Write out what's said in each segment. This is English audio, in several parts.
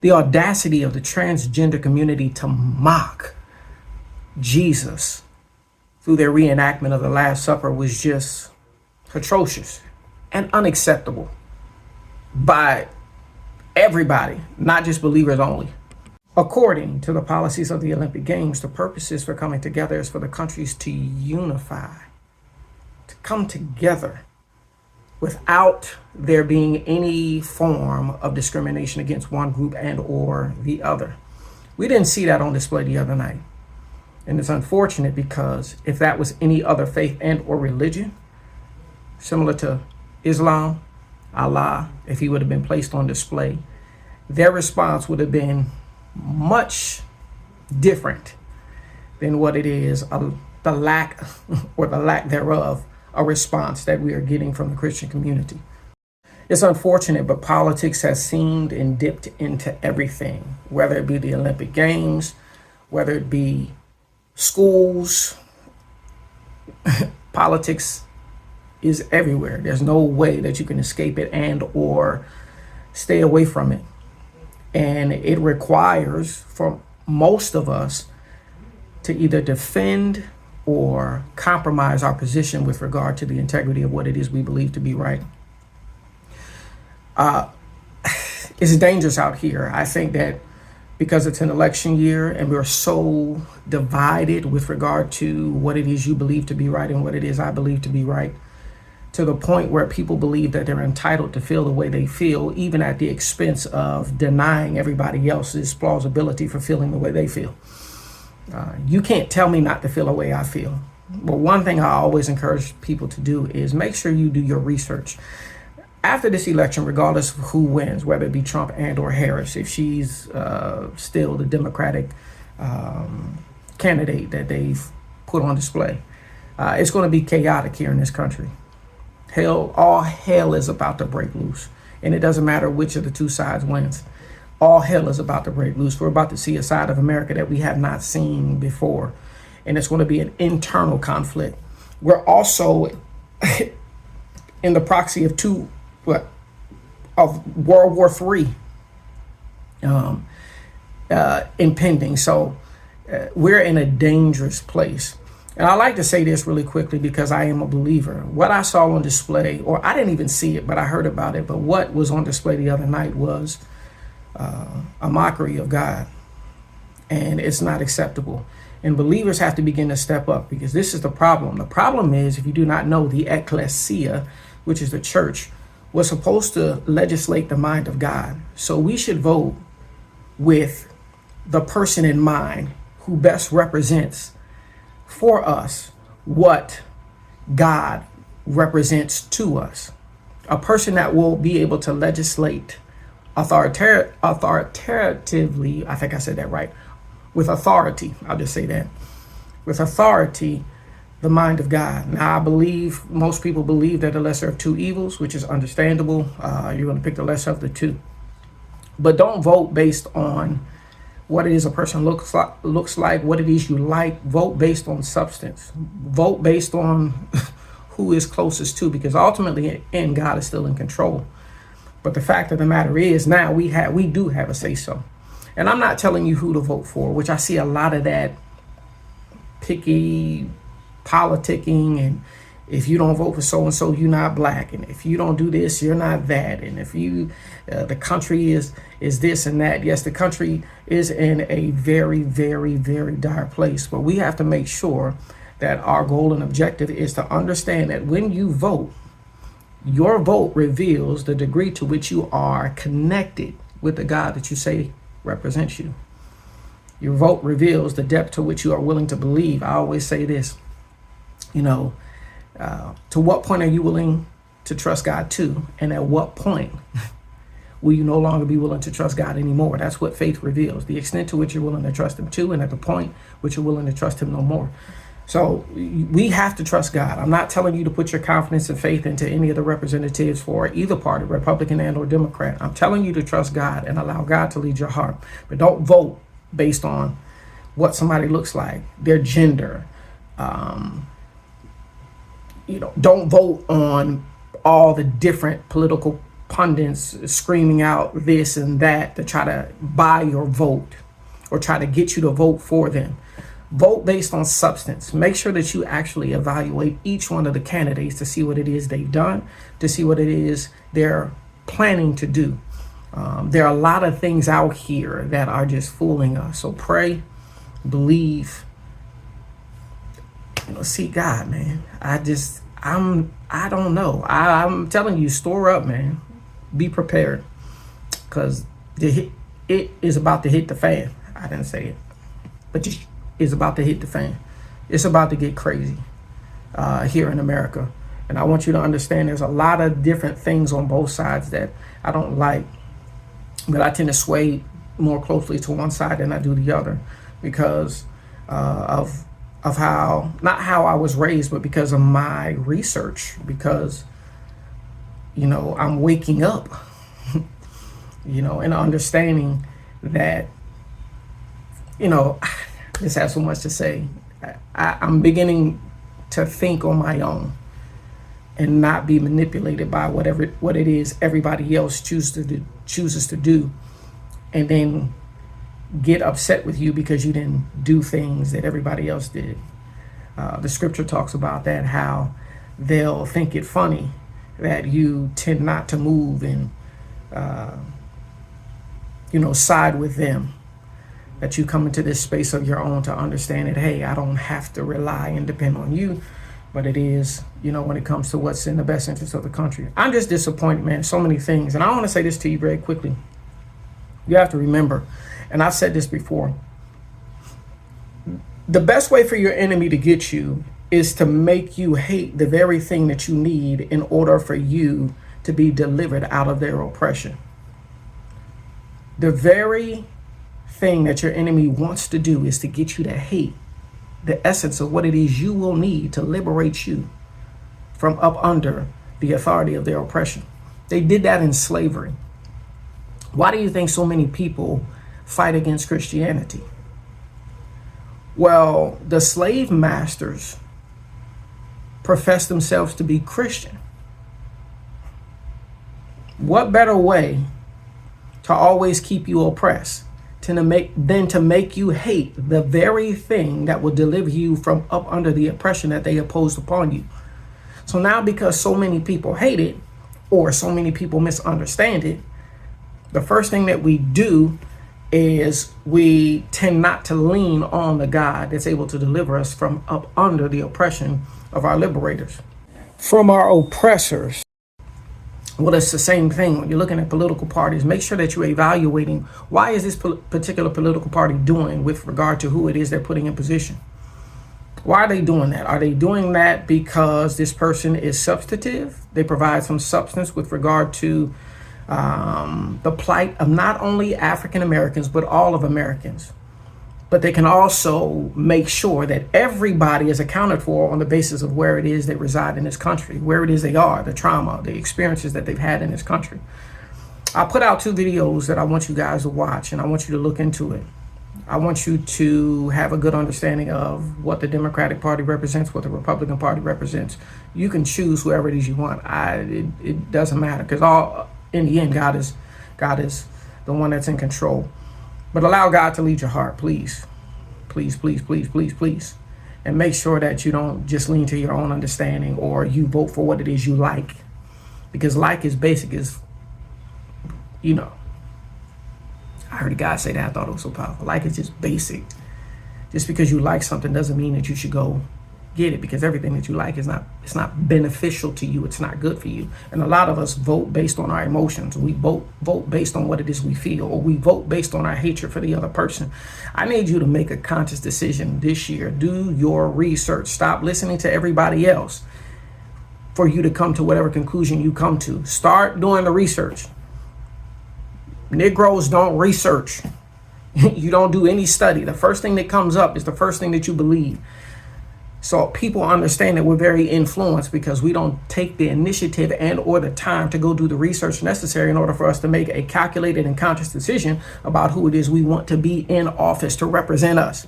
The audacity of the transgender community to mock Jesus through their reenactment of the Last Supper was just atrocious and unacceptable by everybody, not just believers only. According to the policies of the Olympic Games, the purposes for coming together is for the countries to unify, to come together without there being any form of discrimination against one group and or the other. We didn't see that on display the other night. And it's unfortunate because if that was any other faith and or religion, similar to Islam, Allah, if he would have been placed on display, their response would have been much different than what it is, the lack or the lack thereof, a response that we are getting from the Christian community. It's unfortunate, but politics has seemed and dipped into everything, whether it be the Olympic Games, whether it be schools. Politics is everywhere. There's no way that you can escape it and or stay away from it. And it requires for most of us to either defend or compromise our position with regard to the integrity of what it is we believe to be right. It's dangerous out here. I think that because it's an election year and we're so divided with regard to what it is you believe to be right and what it is I believe to be right, to the point where people believe that they're entitled to feel the way they feel, even at the expense of denying everybody else's plausibility for feeling the way they feel. You can't tell me not to feel the way I feel. But one thing I always encourage people to do is make sure you do your research. After this election, regardless of who wins, whether it be Trump and or Harris, if she's still the Democratic candidate that they've put on display, it's going to be chaotic here in this country. All hell is about to break loose. And it doesn't matter which of the two sides wins. All hell is about to break loose. We're about to see a side of America that we have not seen before. And it's going to be an internal conflict. We're also in the proxy of World War III impending. So we're in a dangerous place. And I like to say this really quickly because I am a believer. What I saw on display, or I didn't even see it, but I heard about it. But what was on display the other night was a mockery of God. And it's not acceptable. And believers have to begin to step up because this is the problem. The problem is, if you do not know, the ecclesia, which is the church, was supposed to legislate the mind of God. So we should vote with the person in mind who best represents for us what God represents to us. A person that will be able to legislate authoritatively, I think I said that right, with authority, I'll just say that, with authority, the mind of God. Now, I believe most people believe that the lesser of two evils, which is understandable. You're going to pick the lesser of the two. But don't vote based on what it is a person looks like, what it is you like. Vote based on substance. Vote based on who is closest to, because ultimately, in God is still in control. But the fact of the matter is, now we do have a say-so. And I'm not telling you who to vote for, which I see a lot of that picky politicking, and if you don't vote for so-and-so, you're not black, and if you don't do this, you're not that, and if you the country is this and that. Yes, the country is in a very, very, very dire place, but we have to make sure that our goal and objective is to understand that when you vote, your vote reveals the degree to which you are connected with the God that you say represents you. Your vote reveals the depth to which you are willing to believe. I always say this, to what point are you willing to trust God to? And at what point will you no longer be willing to trust God anymore? That's what faith reveals, the extent to which you're willing to trust him to, and at the point which you're willing to trust him no more. So we have to trust God. I'm not telling you to put your confidence and faith into any of the representatives for either party, Republican and or Democrat. I'm telling you to trust God and allow God to lead your heart. But don't vote based on what somebody looks like, their gender. Don't vote on all the different political pundits screaming out this and that to try to buy your vote or try to get you to vote for them. Vote based on substance. Make sure that you actually evaluate each one of the candidates to see what it is they've done, to see what it is they're planning to do. There are a lot of things out here that are just fooling us. So pray, believe, seek God, man. I don't know. I'm telling you, store up, man. Be prepared, because it is about to hit the fan. I didn't say it, but just is about to hit the fan. It's about to get crazy here in America. And I want you to understand there's a lot of different things on both sides that I don't like, but I tend to sway more closely to one side than I do the other because of how, not how I was raised, but because of my research, because, I'm waking up, and understanding that, this has so much to say. I'm beginning to think on my own and not be manipulated by what it is everybody else chooses to do, and then get upset with you because you didn't do things that everybody else did. The scripture talks about that, how they'll think it funny that you tend not to move and side with them, that you come into this space of your own to understand that, hey, I don't have to rely and depend on you, but it is, when it comes to what's in the best interest of the country. I'm just disappointed, man. So many things. And I want to say this to you very quickly. You have to remember, and I've said this before, the best way for your enemy to get you is to make you hate the very thing that you need in order for you to be delivered out of their oppression. The very thing that your enemy wants to do is to get you to hate the essence of what it is you will need to liberate you from up under the authority of their oppression. They did that in slavery. Why do you think so many people fight against Christianity? Well, the slave masters profess themselves to be Christian. What better way to always keep you oppressed than to make you hate the very thing that will deliver you from up under the oppression that they imposed upon you? So now, because so many people hate it, or so many people misunderstand it, the first thing that we do is we tend not to lean on the God that's able to deliver us from up under the oppression of our liberators, from our oppressors. Well, it's the same thing when you're looking at political parties. Make sure that you're evaluating, why is this particular political party doing with regard to who it is they're putting in position? Why are they doing that? Are they doing that because this person is substantive? They provide some substance with regard to the plight of not only African Americans, but all of Americans. But they can also make sure that everybody is accounted for on the basis of where it is they reside in this country, where it is they are, the trauma, the experiences that they've had in this country. I put out 2 videos that I want you guys to watch, and I want you to look into it. I want you to have a good understanding of what the Democratic Party represents, what the Republican Party represents. You can choose whoever it is you want. It doesn't matter, because in the end, God is the one that's in control. But allow God to lead your heart, please. Please, please, please, please, please. And make sure that you don't just lean to your own understanding, or you vote for what it is you like. Because like is basic, is, I heard a guy say that. I thought it was so powerful. Like is just basic. Just because you like something doesn't mean that you should go get it, because everything that you like it's not beneficial to you. It's not good for you. And a lot of us vote based on our emotions. We vote based on what it is we feel, or we vote based on our hatred for the other person. I need you to make a conscious decision this year. Do your research. Stop listening to everybody else for you to come to whatever conclusion you come to. Start doing the research. Negroes don't research. You don't do any study. The first thing that comes up is the first thing that you believe. So people understand that we're very influenced because we don't take the initiative and or the time to go do the research necessary in order for us to make a calculated and conscious decision about who it is we want to be in office to represent us,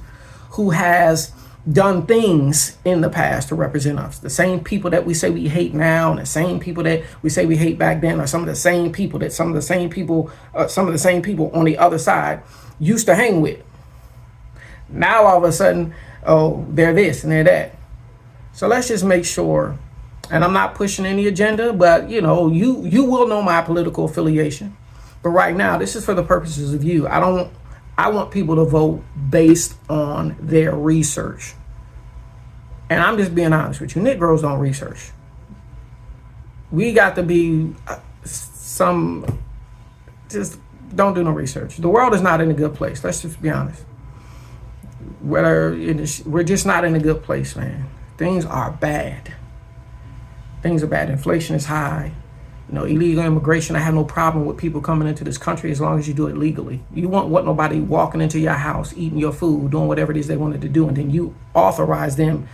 who has done things in the past to represent us. The same people that we say we hate now, and the same people that we say we hate back then, are some of the same people that some of the same people on the other side used to hang with. Now all of a sudden, oh, they're this and they're that. So let's just make sure, and I'm not pushing any agenda, but you will know my political affiliation. But right now, this is for the purposes of you. I want people to vote based on their research. And I'm just being honest with you. Negroes don't research. We got to be just don't do no research. The world is not in a good place. Let's just be honest. We're just not in a good place, man. Things are bad. Things are bad. Inflation is high. Illegal immigration. I have no problem with people coming into this country as long as you do it legally. You won't want nobody walking into your house, eating your food, doing whatever it is they wanted to do, and then you authorize them,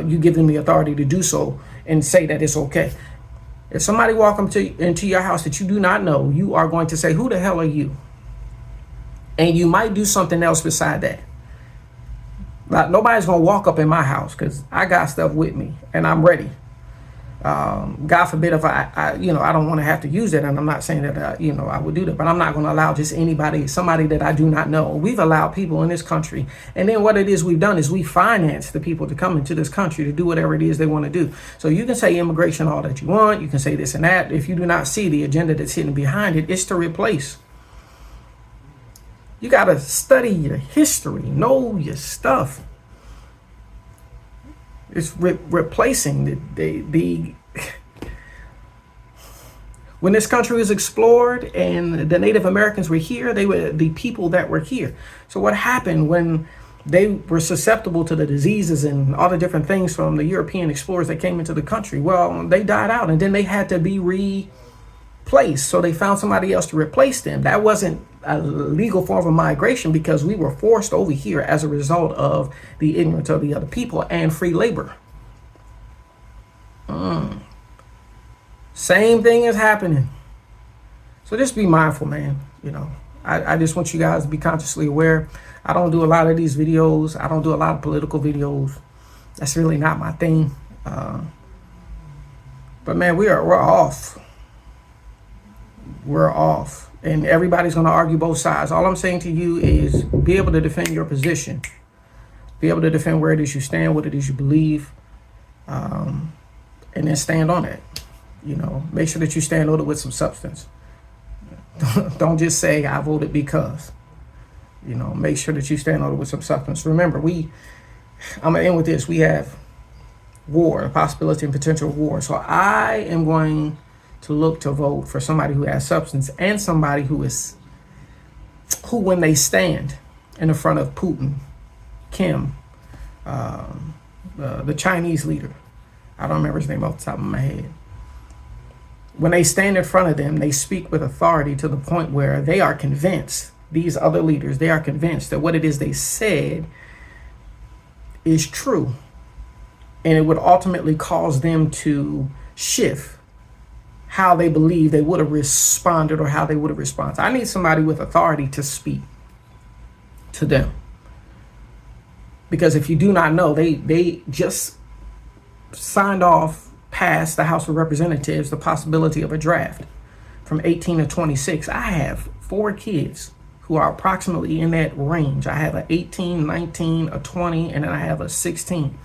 you give them the authority to do so and say that it's okay. If somebody walk into your house that you do not know, you are going to say, who the hell are you? And you might do something else beside that. Like, nobody's going to walk up in my house because I got stuff with me and I'm ready. God forbid if I don't want to have to use it, and I'm not saying that I would do that, but I'm not going to allow just somebody that I do not know. We've allowed people in this country, and then what it is we've done is we finance the people to come into this country to do whatever it is they want to do. So you can say immigration all that you want, you can say this and that. If you do not see the agenda that's hidden behind it, it's to replace. You got to study your history, know your stuff. It's replacing the when this country was explored and the Native Americans were here, they were the people that were here. So what happened when they were susceptible to the diseases and all the different things from the European explorers that came into the country? Well, they died out and then they had to be replaced. So they found somebody else to replace them. That wasn't a legal form of migration because we were forced over here as a result of the ignorance of the other people and free labor. Same thing is happening. So just be mindful, man. I just want you guys to be consciously aware. I don't do a lot of these videos. I don't do a lot of political videos. That's really not my thing. But man, we're off. We're off. And everybody's going to argue both sides. All I'm saying to you is be able to defend your position. Be able to defend where it is you stand, what it is you believe. And then stand on it. Make sure that you stand on it with some substance. Don't just say, I voted because. Make sure that you stand on it with some substance. Remember, I'm going to end with this. We have war, the possibility and potential of war. So I am going to look to vote for somebody who has substance and somebody who when they stand in the front of Putin, Kim, the Chinese leader, I don't remember his name off the top of my head. When they stand in front of them, they speak with authority to the point where they are convinced, these other leaders, they are convinced that what it is they said is true. And it would ultimately cause them to shift how they believe they would have responded or how they would have responded. I need somebody with authority to speak to them. Because if you do not know, they just signed off past the House of Representatives the possibility of a draft from 18 to 26. I have 4 kids who are approximately in that range. I have an 18, 19, a 20, and then I have a 16.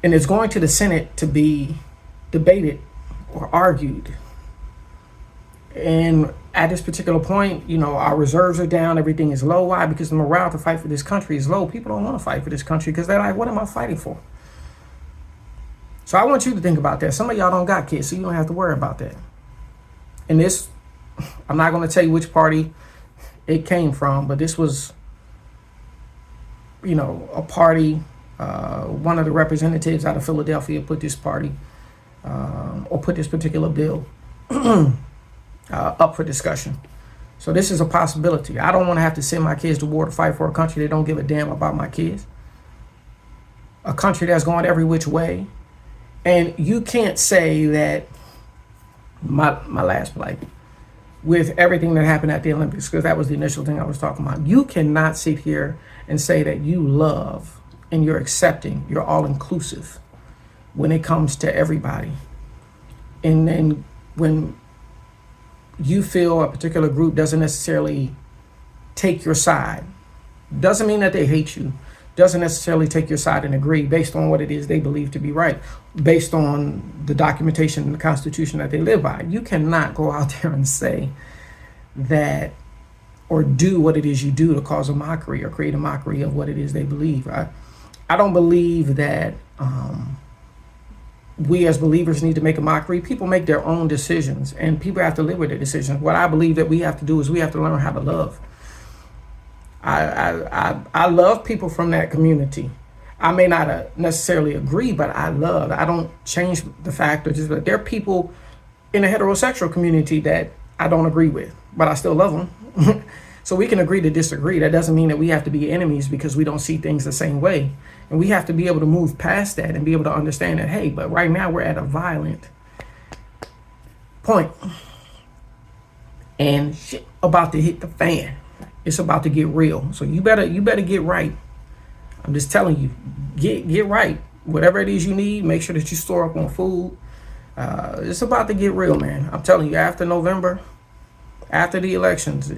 And it's going to the Senate to be debated or argued. And at this particular point, our reserves are down, everything is low. Why? Because the morale to fight for this country is low. People don't want to fight for this country because they're like, what am I fighting for? So I want you to think about that. Some of y'all don't got kids, so you don't have to worry about that. And this, I'm not going to tell you which party it came from, but this was, a party, one of the representatives out of Philadelphia put this party, or put this particular bill up for discussion. So this is a possibility. I don't want to have to send my kids to war to fight for a country that don't give a damn about my kids. A country that's going every which way. And you can't say that, my last play, with everything that happened at the Olympics, because that was the initial thing I was talking about. You cannot sit here and say that you love and you're accepting, you're all inclusive when it comes to everybody. And then when you feel a particular group doesn't necessarily take your side, doesn't mean that they hate you, doesn't necessarily take your side and agree based on what it is they believe to be right, based on the documentation and the Constitution that they live by. You cannot go out there and say that or do what it is you do to cause a mockery or create a mockery of what it is they believe. I don't believe that we as believers need to make a mockery. People make their own decisions and people have to live with their decisions. What I believe that we have to do is we have to learn how to love. I love people from that community. I may not necessarily agree, but I love. I don't change the fact that there are people in the heterosexual community that I don't agree with, but I still love them. So we can agree to disagree. That doesn't mean that we have to be enemies because we don't see things the same way. And we have to be able to move past that and be able to understand that, hey, but right now we're at a violent point. And shit about to hit the fan. It's about to get real. So you better get right. I'm just telling you, get right. Whatever it is you need, make sure that you store up on food. It's about to get real, man. I'm telling you, after November, after the elections,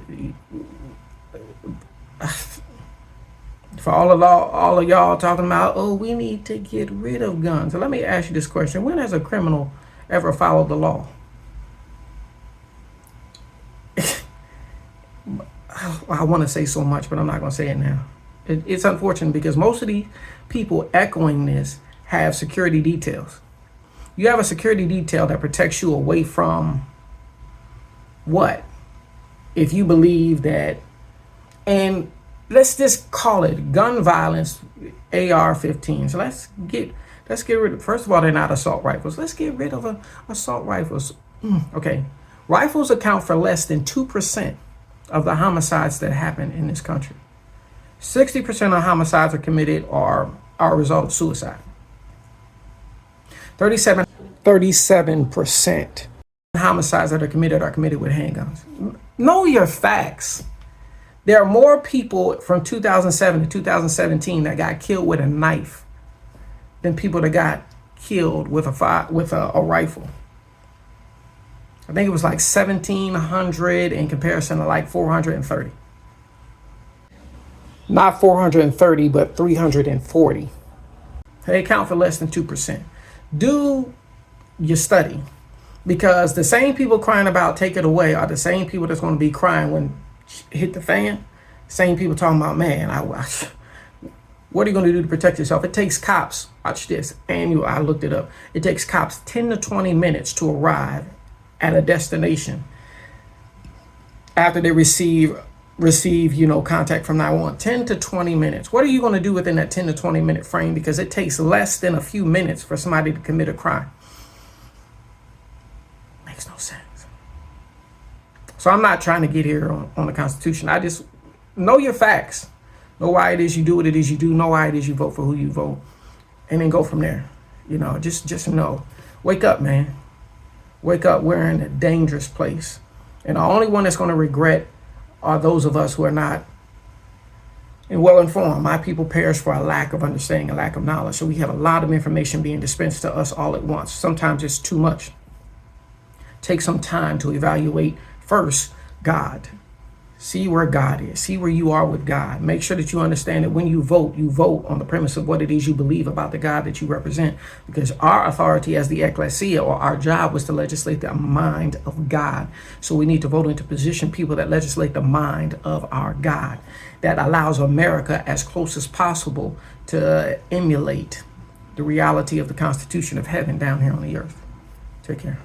for all of y'all talking about, oh, we need to get rid of guns. So let me ask you this question. When has a criminal ever followed the law? I want to say so much, but I'm not going to say it now. It's unfortunate because most of the people echoing this have security details. You have a security detail that protects you away from what? If you believe that, and let's just call it gun violence, AR-15. So let's get rid of, first of all, they're not assault rifles. Let's get rid of assault rifles. Okay. Rifles account for less than 2% of the homicides that happen in this country. 60% of homicides are committed are a result of suicide. 37% homicides that are committed with handguns. Know your facts. There are more people from 2007 to 2017 that got killed with a knife than people that got killed with a rifle. I think it was like 1,700 in comparison to like 430. Not 430, but 340. They account for less than 2%. Do your study, because the same people crying about take it away are the same people that's going to be crying when it hit the fan. Same people talking about, man, what are you going to do to protect yourself? It takes cops, watch this, I looked it up. It takes cops 10 to 20 minutes to arrive at a destination after they receive contact from 911. 10 to 20 minutes. What are you going to do within that 10 to 20 minute frame? Because it takes less than a few minutes for somebody to commit a crime. Makes no sense. So I'm not trying to get here on the Constitution. I just know your facts. Know why it is you do what it is you do. Know why it is you vote for who you vote. And then go from there. Just know. Wake up, man. Wake up. We're in a dangerous place. And the only one that's going to regret are those of us who are not well informed. My people perish for a lack of understanding, a lack of knowledge. So we have a lot of information being dispensed to us all at once. Sometimes it's too much. Take some time to evaluate first God. See where God is. See where you are with God. Make sure that you understand that when you vote on the premise of what it is you believe about the God that you represent. Because our authority as the ecclesia, or our job, was to legislate the mind of God. So we need to vote into position people that legislate the mind of our God. That allows America as close as possible to emulate the reality of the Constitution of heaven down here on the earth. Take care.